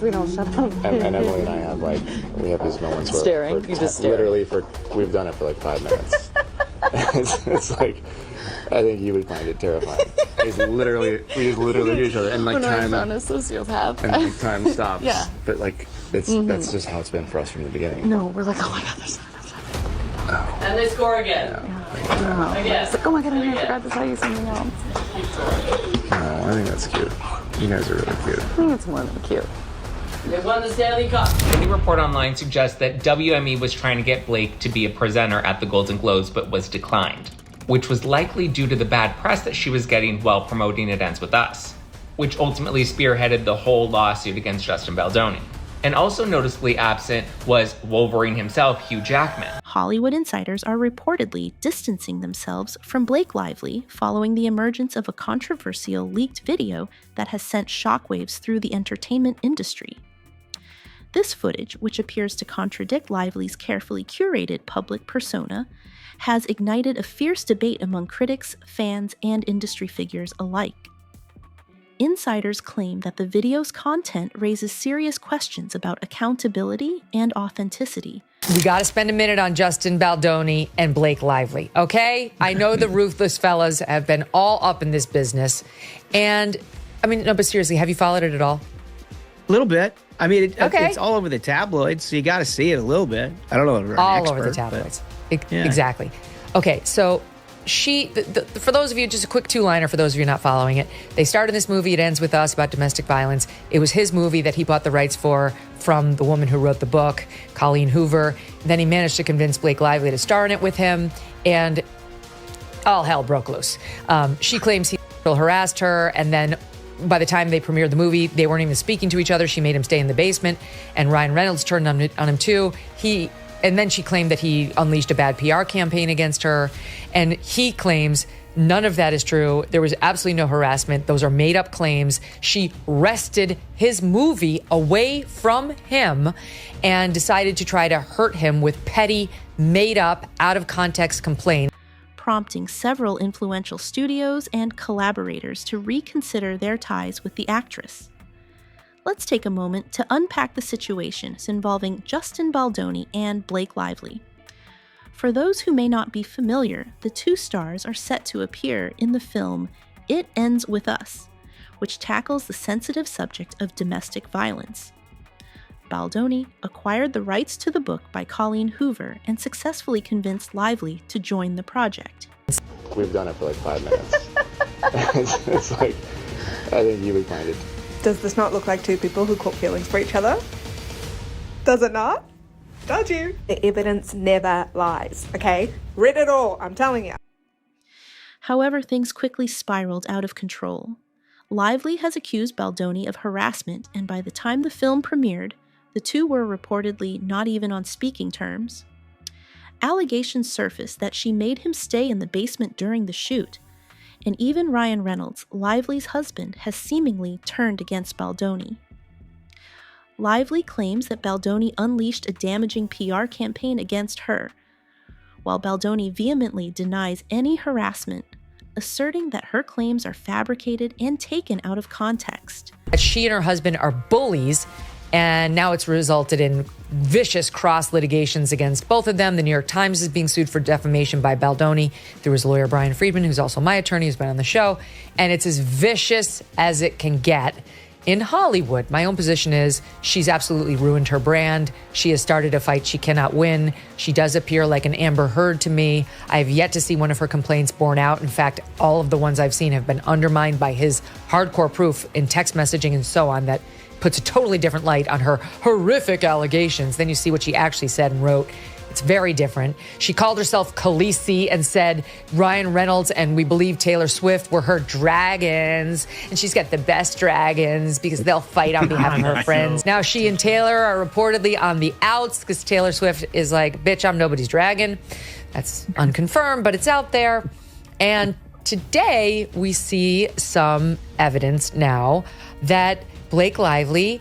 we don't shut up. And Emily and I have we have these moments where staring. You just stare. Literally we've done it for 5 minutes. it's like, I think you would find it terrifying. We just literally hear each other and time. I'm a sociopath. And time stops. Yeah. But that's just how it's been for us from the beginning. No, we're like, oh my God, there's Oh. And they score again. yeah. It's like, oh my God, I forgot to tell you something else. No, I think that's cute. You guys are really cute. I think it's more than cute. They won the Stanley Cup. The report online suggests that WME was trying to get Blake to be a presenter at the Golden Globes, but was declined, which was likely due to the bad press that she was getting while promoting It Ends With Us, which ultimately spearheaded the whole lawsuit against Justin Baldoni. And also noticeably absent was Wolverine himself, Hugh Jackman. Hollywood insiders are reportedly distancing themselves from Blake Lively following the emergence of a controversial leaked video that has sent shockwaves through the entertainment industry. This footage, which appears to contradict Lively's carefully curated public persona, has ignited a fierce debate among critics, fans, and industry figures alike. Insiders claim that the video's content raises serious questions about accountability and authenticity. We got to spend a minute on Justin Baldoni and Blake Lively, okay? I know the ruthless fellas have been all up in this business. And, no, but seriously, have you followed it at all? A little bit. It's all over the tabloids, so you got to see it a little bit. I don't know if you're an expert. All over the tabloids. Yeah. Exactly. Okay, so for those of you, just a quick two-liner for those of you not following it. They started this movie, It Ends With Us, about domestic violence. It was his movie that he bought the rights for from the woman who wrote the book, Colleen Hoover. Then he managed to convince Blake Lively to star in it with him, and all hell broke loose. She claims he harassed her, and then by the time they premiered the movie, they weren't even speaking to each other. She made him stay in the basement, and Ryan Reynolds turned on him too. And then she claimed that he unleashed a bad PR campaign against her. And he claims none of that is true. There was absolutely no harassment. Those are made-up claims. She wrested his movie away from him and decided to try to hurt him with petty, made-up, out-of-context complaints, prompting several influential studios and collaborators to reconsider their ties with the actress. Let's take a moment to unpack the situations involving Justin Baldoni and Blake Lively. For those who may not be familiar, the two stars are set to appear in the film It Ends With Us, which tackles the sensitive subject of domestic violence. Baldoni acquired the rights to the book by Colleen Hoover and successfully convinced Lively to join the project. We've done it for 5 minutes. it's I think you would find it. Does this not look like two people who caught feelings for each other? Does it not? Does you? The evidence never lies, okay? Read it all, I'm telling you. However, things quickly spiraled out of control. Lively has accused Baldoni of harassment, and by the time the film premiered, the two were reportedly not even on speaking terms. Allegations surfaced that she made him stay in the basement during the shoot, and even Ryan Reynolds, Lively's husband, has seemingly turned against Baldoni. Lively claims that Baldoni unleashed a damaging PR campaign against her, while Baldoni vehemently denies any harassment, asserting that her claims are fabricated and taken out of context. She and her husband are bullies, and now it's resulted in vicious cross litigations against both of them. The New York Times is being sued for defamation by Baldoni through his lawyer, Brian Friedman, who's also my attorney, who's been on the show. And it's as vicious as it can get in Hollywood. My own position is she's absolutely ruined her brand. She has started a fight she cannot win. She does appear like an Amber Heard to me. I have yet to see one of her complaints borne out. In fact, all of the ones I've seen have been undermined by his hardcore proof in text messaging and so on that puts a totally different light on her horrific allegations. Then you see what she actually said and wrote. It's very different. She called herself Khaleesi and said Ryan Reynolds and we believe Taylor Swift were her dragons. And she's got the best dragons because they'll fight on behalf of her friends. Now she and Taylor are reportedly on the outs because Taylor Swift is like, bitch, I'm nobody's dragon. That's unconfirmed, but it's out there. And today we see some evidence now that Blake Lively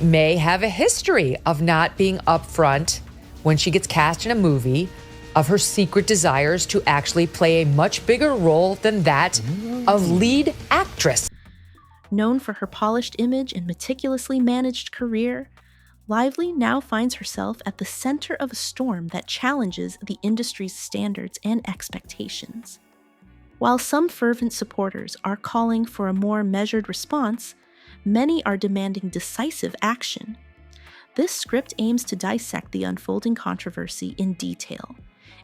may have a history of not being upfront when she gets cast in a movie of her secret desires to actually play a much bigger role than that of lead actress. Known for her polished image and meticulously managed career, Lively now finds herself at the center of a storm that challenges the industry's standards and expectations. While some fervent supporters are calling for a more measured response, many are demanding decisive action. This script aims to dissect the unfolding controversy in detail,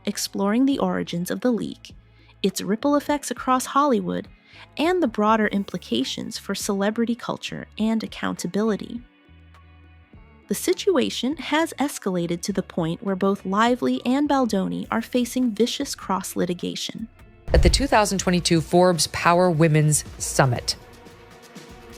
exploring the origins of the leak, its ripple effects across Hollywood, and the broader implications for celebrity culture and accountability. The situation has escalated to the point where both Lively and Baldoni are facing vicious cross-litigation. At the 2022 Forbes Power Women's Summit.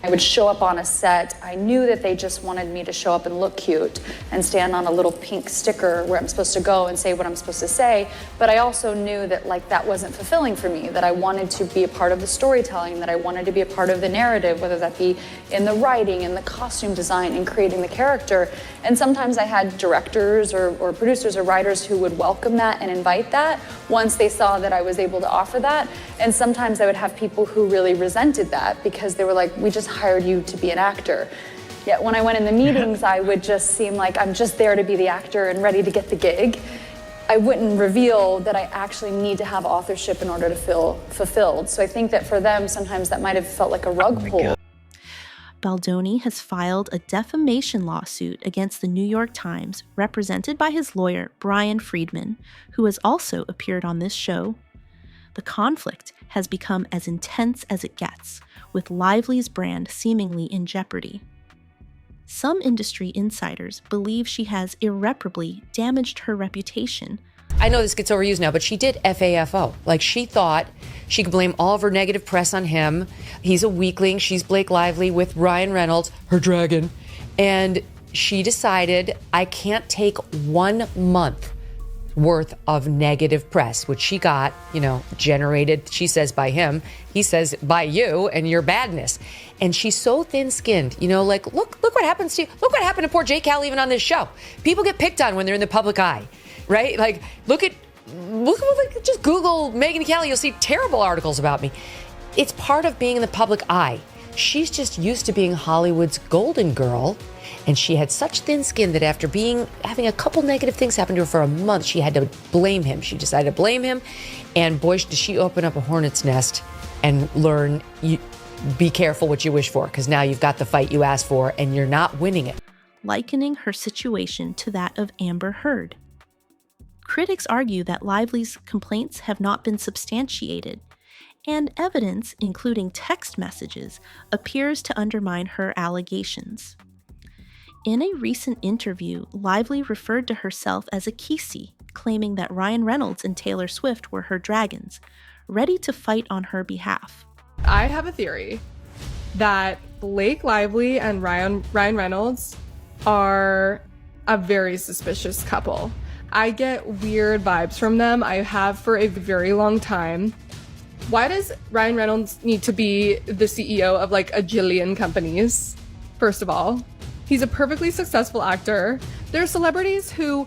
I would show up on a set. I knew that they just wanted me to show up and look cute and stand on a little pink sticker where I'm supposed to go and say what I'm supposed to say. But I also knew that that wasn't fulfilling for me, that I wanted to be a part of the storytelling, that I wanted to be a part of the narrative, whether that be in the writing and the costume design and creating the character. And sometimes I had directors or producers or writers who would welcome that and invite that once they saw that I was able to offer that. And sometimes I would have people who really resented that because they were like, we just hired you to be an actor. Yet when I went in the meetings, I would just seem like I'm just there to be the actor and ready to get the gig. I wouldn't reveal that I actually need to have authorship in order to feel fulfilled. So I think that for them, sometimes that might have felt like a rug pull. Baldoni has filed a defamation lawsuit against the New York Times, represented by his lawyer, Brian Friedman, who has also appeared on this show. The conflict has become as intense as it gets, with Lively's brand seemingly in jeopardy. Some industry insiders believe she has irreparably damaged her reputation. I know this gets overused now, but she did FAFO. Like, she thought she could blame all of her negative press on him. He's a weakling. She's Blake Lively with Ryan Reynolds, her dragon. And she decided, I can't take 1 month worth of negative press, which she got, generated, she says, by him. He says, by you and your badness. And she's so thin-skinned, look what happens to you. Look what happened to poor Jake Cal even on this show. People get picked on when they're in the public eye, right? Like, look at just Google Megyn Kelly, you'll see terrible articles about me. It's part of being in the public eye. She's just used to being Hollywood's golden girl. And she had such thin skin that after having a couple negative things happen to her for a month, she had to blame him. She decided to blame him. And boy, did she open up a hornet's nest and learn, be careful what you wish for, because now you've got the fight you asked for and you're not winning it. Likening her situation to that of Amber Heard. Critics argue that Lively's complaints have not been substantiated, and evidence, including text messages, appears to undermine her allegations. In a recent interview, Lively referred to herself as a Kisi, claiming that Ryan Reynolds and Taylor Swift were her dragons, ready to fight on her behalf. I have a theory that Blake Lively and Ryan Reynolds are a very suspicious couple. I get weird vibes from them. I have for a very long time. Why does Ryan Reynolds need to be the CEO of like a jillion companies? First of all, he's a perfectly successful actor. There are celebrities who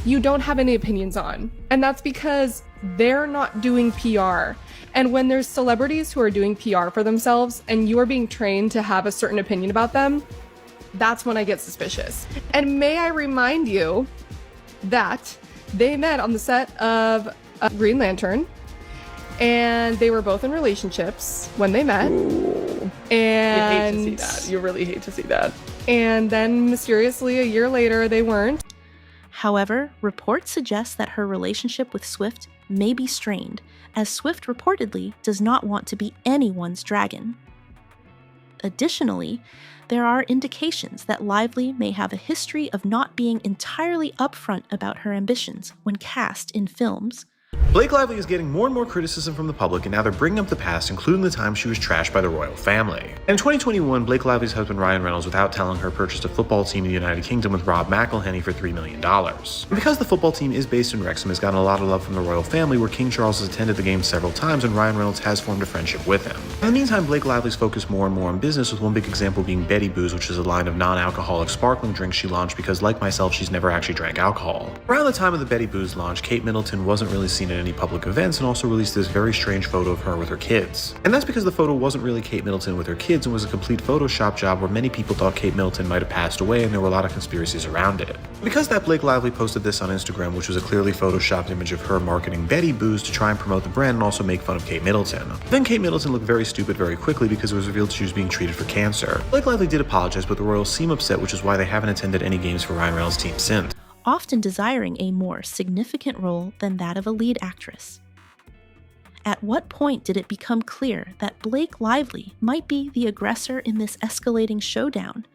you don't have any opinions on, and that's because they're not doing PR. And when there's celebrities who are doing PR for themselves and you are being trained to have a certain opinion about them, that's when I get suspicious. And may I remind you that they met on the set of Green Lantern, and they were both in relationships when they met. Ooh. And you hate to see that. You really hate to see that. And then mysteriously a year later, they weren't. However, reports suggest that her relationship with Swift may be strained, as Swift reportedly does not want to be anyone's dragon. Additionally, there are indications that Lively may have a history of not being entirely upfront about her ambitions when cast in films. Blake Lively is getting more and more criticism from the public, and now they're bringing up the past, including the time she was trashed by the royal family. In 2021, Blake Lively's husband Ryan Reynolds, without telling her, purchased a football team in the United Kingdom with Rob McElhenney for $3 million. And because the football team is based in Wrexham, it's gotten a lot of love from the royal family, where King Charles has attended the game several times and Ryan Reynolds has formed a friendship with him. In the meantime, Blake Lively's focused more and more on business, with one big example being Betty Booze, which is a line of non-alcoholic sparkling drinks she launched because, like myself, she's never actually drank alcohol. Around the time of the Betty Booze launch, Kate Middleton wasn't really seen in any public events and also released this very strange photo of her with her kids. And that's because the photo wasn't really Kate Middleton with her kids and was a complete Photoshop job where many people thought Kate Middleton might have passed away, and there were a lot of conspiracies around it. Because that Blake Lively posted this on Instagram, which was a clearly photoshopped image of her marketing Betty booze to try and promote the brand and also make fun of Kate Middleton. Then Kate Middleton looked very stupid very quickly because it was revealed she was being treated for cancer. Blake Lively did apologize, but the royals seem upset, which is why they haven't attended any games for Ryan Reynolds' team since. Often desiring a more significant role than that of a lead actress. At what point did it become clear that Blake Lively might be the aggressor in this escalating showdown?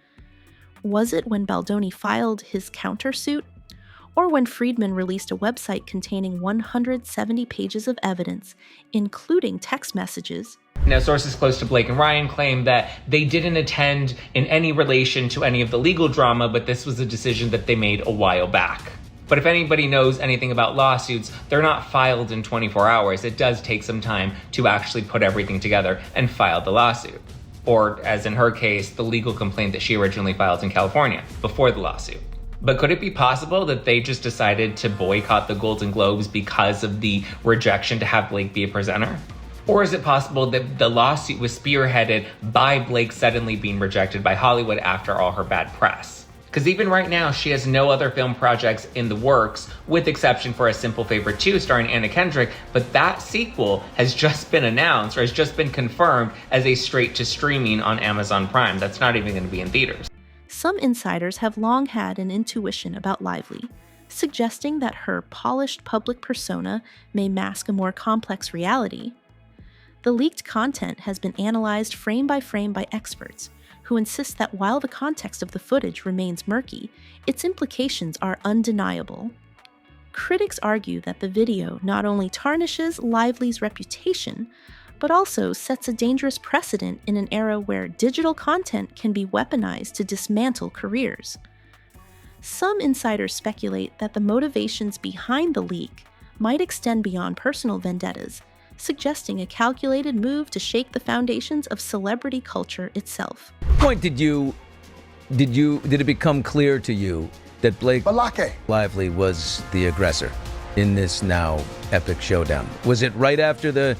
Was it when Baldoni filed his countersuit? Or when Friedman released a website containing 170 pages of evidence, including text messages? Now, sources close to Blake and Ryan claim that they didn't attend in any relation to any of the legal drama, but this was a decision that they made a while back. But if anybody knows anything about lawsuits, they're not filed in 24 hours. It does take some time to actually put everything together and file the lawsuit. Or, as in her case, the legal complaint that she originally filed in California before the lawsuit. But could it be possible that they just decided to boycott the Golden Globes because of the rejection to have Blake be a presenter? Or is it possible that the lawsuit was spearheaded by Blake suddenly being rejected by Hollywood after all her bad press? Because even right now, she has no other film projects in the works, with exception for A Simple Favor 2 starring Anna Kendrick, but that sequel has just been announced, or has just been confirmed as a straight-to-streaming on Amazon Prime. That's not even going to be in theaters. Some insiders have long had an intuition about Lively, suggesting that her polished public persona may mask a more complex reality. The leaked content has been analyzed frame by frame by experts, who insist that while the context of the footage remains murky, its implications are undeniable. Critics argue that the video not only tarnishes Lively's reputation, but also sets a dangerous precedent in an era where digital content can be weaponized to dismantle careers. Some insiders speculate that the motivations behind the leak might extend beyond personal vendettas, suggesting a calculated move to shake the foundations of celebrity culture itself. Point did it become clear to you that Blake Lively was the aggressor in this now epic showdown? Was it right after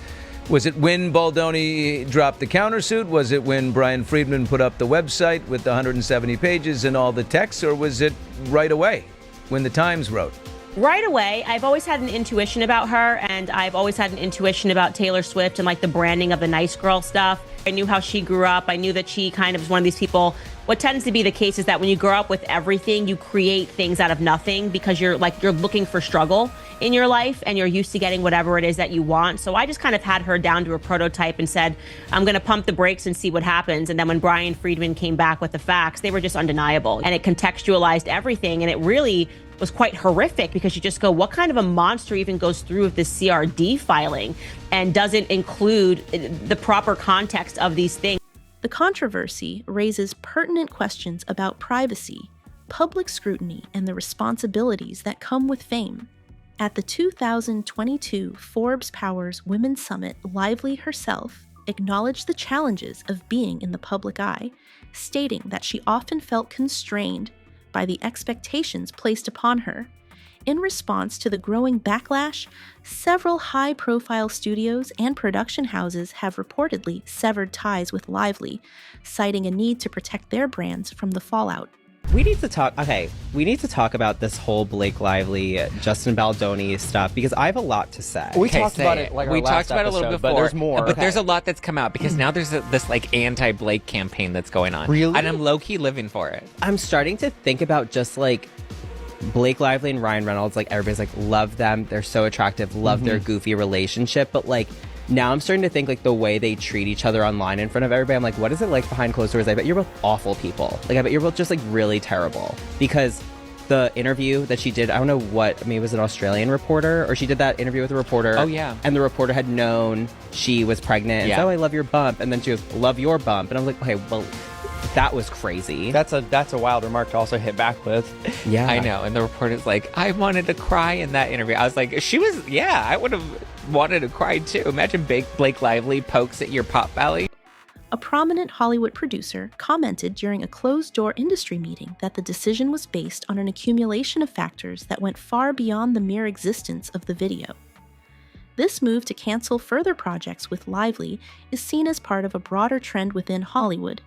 was it when Baldoni dropped the countersuit? Was it when Brian Friedman put up the website with the 170 pages and all the text? Or was it right away when the Times wrote? Right away. I've always had an intuition about her, and I've always had an intuition about Taylor Swift and like the branding of the nice girl stuff. I knew how she grew up. I knew that she kind of was one of these people. What tends to be the case is that when you grow up with everything, you create things out of nothing because you're looking for struggle in your life and you're used to getting whatever it is that you want. So I just kind of had her down to a prototype and said, I'm going to pump the brakes and see what happens. And then when Brian Friedman came back with the facts, they were just undeniable. And it contextualized everything. And it really was quite horrific because you just go, what kind of a monster even goes through with this CRD filing and doesn't include the proper context of these things? The controversy raises pertinent questions about privacy, public scrutiny, and the responsibilities that come with fame. At the 2022 Forbes Powers Women's Summit, Lively herself acknowledged the challenges of being in the public eye, stating that she often felt constrained by the expectations placed upon her. In response to the growing backlash, several high-profile studios and production houses have reportedly severed ties with Lively, citing a need to protect their brands from the fallout. We need to talk about this whole Blake Lively, Justin Baldoni stuff, because I have a lot to say. We talked about it like our last about it a little episode, before, but there's more. But there's a lot that's come out because now there's this like anti-Blake campaign that's going on. Really? And I'm low-key living for it. I'm starting to think about just like Blake Lively and Ryan Reynolds, like everybody's like, love them, they're so attractive, love their goofy relationship, but like now I'm starting to think like the way they treat each other online in front of everybody, I'm like, what is it like behind closed doors? I bet you're both awful people. Like I bet you're both just like really terrible. Because the interview that she did, I don't know what, maybe it was an Australian reporter, or she did that interview with a reporter. Oh yeah. And the reporter had known she was pregnant and said, oh, I love your bump. And then she goes, love your bump. And I was like, okay, well, that was crazy. That's a wild remark to also hit back with. Yeah. I know. And the reporter's like, I wanted to cry in that interview. I was like, I would have wanted to cry too. Imagine Blake Lively pokes at your pot belly. A prominent Hollywood producer commented during a closed-door industry meeting that the decision was based on an accumulation of factors that went far beyond the mere existence of the video. This move to cancel further projects with Lively is seen as part of a broader trend within Hollywood,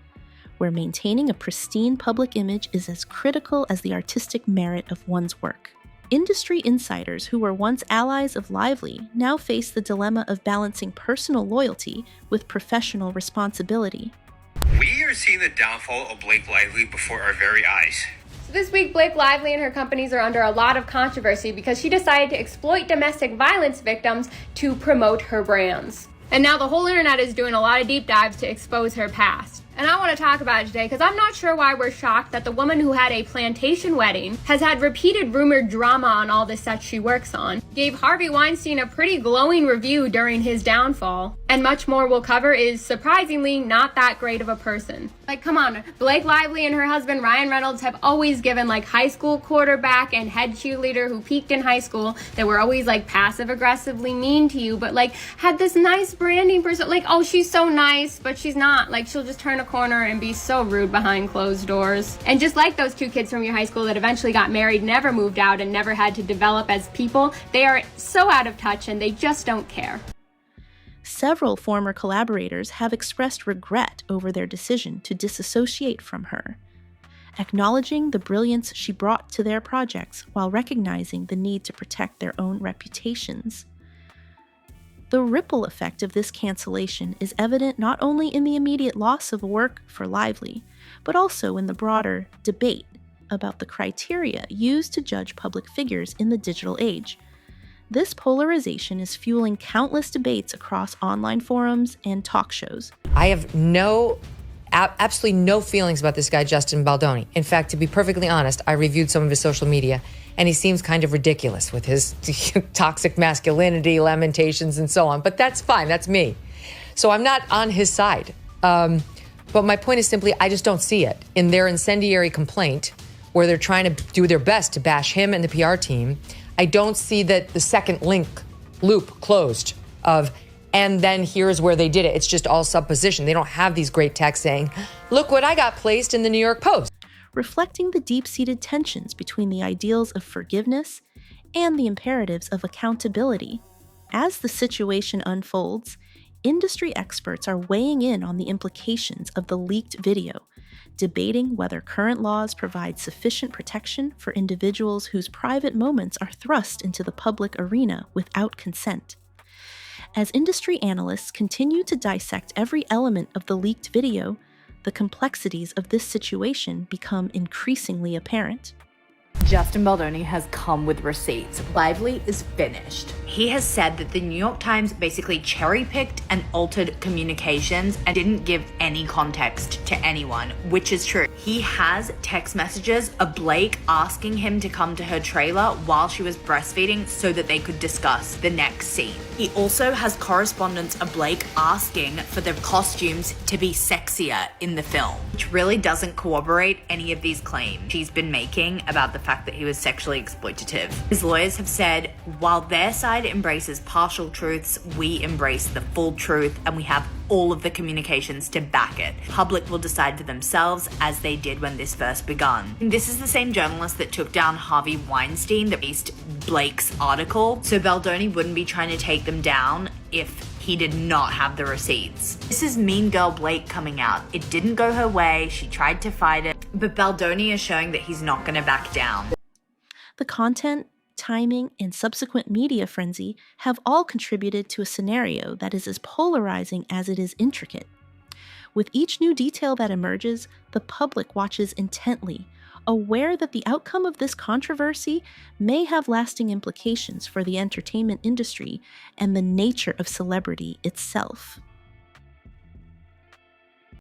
where maintaining a pristine public image is as critical as the artistic merit of one's work. Industry insiders who were once allies of Lively now face the dilemma of balancing personal loyalty with professional responsibility. We are seeing the downfall of Blake Lively before our very eyes. So this week, Blake Lively and her companies are under a lot of controversy because she decided to exploit domestic violence victims to promote her brands. And now the whole internet is doing a lot of deep dives to expose her past. And I want to talk about it today because I'm not sure why we're shocked that the woman who had a plantation wedding has had repeated rumored drama on all the sets she works on, gave Harvey Weinstein a pretty glowing review during his downfall, and much more we'll cover is surprisingly not that great of a person. Like, come on, Blake Lively and her husband Ryan Reynolds have always given like high school quarterback and head cheerleader who peaked in high school that were always like passive aggressively mean to you, but like had this nice branding person, like, oh, she's so nice, but she's not. Like, she'll just turn a corner and be so rude behind closed doors. And just like those two kids from your high school that eventually got married, never moved out, and never had to develop as people, they are so out of touch and they just don't care. Several former collaborators have expressed regret over their decision to disassociate from her, acknowledging the brilliance she brought to their projects while recognizing the need to protect their own reputations. The ripple effect of this cancellation is evident not only in the immediate loss of work for Lively, but also in the broader debate about the criteria used to judge public figures in the digital age. This polarization is fueling countless debates across online forums and talk shows. I have absolutely no feelings about this guy, Justin Baldoni. In fact, to be perfectly honest, I reviewed some of his social media, and he seems kind of ridiculous with his toxic masculinity, lamentations, and so on. But that's fine. That's me. So I'm not on his side. But my point is simply, I just don't see it. In their incendiary complaint, where they're trying to do their best to bash him and the PR team, I don't see that the second loop closed of, and then here's where they did it. It's just all supposition. They don't have these great texts saying, look what I got placed in the New York Post. Reflecting the deep-seated tensions between the ideals of forgiveness and the imperatives of accountability. As the situation unfolds, industry experts are weighing in on the implications of the leaked video, debating whether current laws provide sufficient protection for individuals whose private moments are thrust into the public arena without consent. As industry analysts continue to dissect every element of the leaked video, the complexities of this situation become increasingly apparent. Justin Baldoni has come with receipts. Lively is finished. He has said that the New York Times basically cherry-picked and altered communications and didn't give any context to anyone, which is true. He has text messages of Blake asking him to come to her trailer while she was breastfeeding so that they could discuss the next scene. He also has correspondence of Blake asking for the costumes to be sexier in the film, which really doesn't corroborate any of these claims she's been making about the fact that he was sexually exploitative. His lawyers have said, while their side embraces partial truths, we embrace the full truth, and we have all of the communications to back it. Public will decide for themselves, as they did when this first begun. This is the same journalist that took down Harvey Weinstein that released Blake's article, so Baldoni wouldn't be trying to take them down if he did not have the receipts. This is Mean Girl Blake coming out. It didn't go her way, she tried to fight it, but Baldoni is showing that he's not gonna back down. The content, timing, and subsequent media frenzy have all contributed to a scenario that is as polarizing as it is intricate. With each new detail that emerges, the public watches intently, aware that the outcome of this controversy may have lasting implications for the entertainment industry and the nature of celebrity itself.